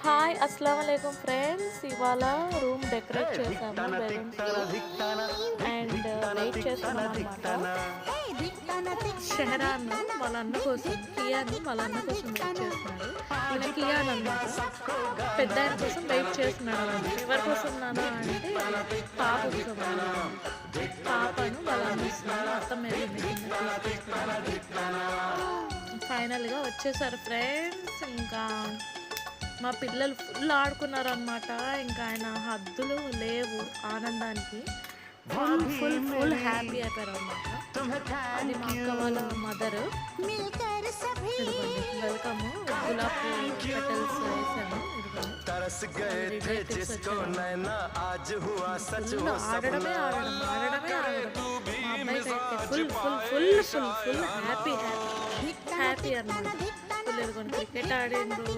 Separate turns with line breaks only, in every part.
Hi అస్సలం వాలేకుమ్ friends. ఇవాళ room decorate చేసాము బెలూన్స్తో అండ్ వెయిట్ చేస్తున్నాం అనమాట. షెహరాన్ వాళ్ళ అన్న కోసం, కియాను వాళ్ళ అన్న కోసం వెయిట్ చేస్తున్నాడు. ఈయన కియాన్ అనమాట. పెద్ద ఆయన కోసం వెయిట్ చేస్తున్నాడు అనమాట. ఎవరి కోసం నానా అంటే పాప కోసం అన్నమాట. పాపను వాళ్ళ అన్న ఇస్తున్నాడు. మొత్తం ఫైనల్గా వచ్చేసారు ఫ్రెండ్స్. ఇంకా మా పిల్లలు ఫుల్ ఆడుకున్నారనమాట. ఇంకా ఆయన హద్దులు లేవు ఆనందానికి. ఫుల్ ఫుల్ ఫుల్ హ్యాపీ అయిపోయారు అనమాట. అది మా అక్క వాళ్ళ మదర్. వెల్కమ్ గులాబ్ పెటల్స్ వేసాను. ఆడడమే ఆడడం ఆడడమే ఆడడం. మా అబ్బాయికి అయితే full full full full full happy happy happy అనమాట. పిల్లలు కొన్ని క్రికెట్ ఆడిండ్రు,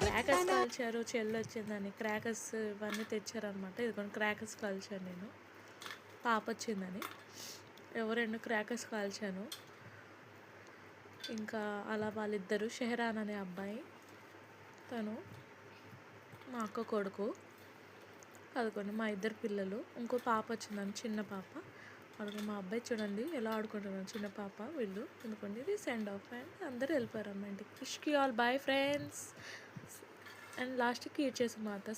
క్రాకర్స్ కాల్చారు. చెల్లి వచ్చిందని క్రాకర్స్ ఇవన్నీ తెచ్చారనమాట. ఇది కొన్ని క్రాకర్స్ కాల్చాను నేను. పాప వచ్చిందని రెండు క్రాకర్స్ కాల్చాను. ఇంకా అలా వాళ్ళిద్దరు, షెహరాన్ అనే అబ్బాయి, తను మా అక్క కొడుకు. అదిగోండి మా ఇద్దరు పిల్లలు. ఇంకో పాప వచ్చిందని, చిన్న పాప. అడుగు మా అబ్బాయి చూడండి ఎలా ఆడుకుంటున్నాను, చిన్న పాప. వీళ్ళు ఎందుకండి ఇది సెండ్ ఆఫ్ అండ్ అందరూ వెళ్ళిపోయారు అమ్మ ఇంటికి. విష్ కి ఆల్ బాయ్ ఫ్రెండ్స్. అండ్ లాస్ట్కి ఇచ్చేసి మాట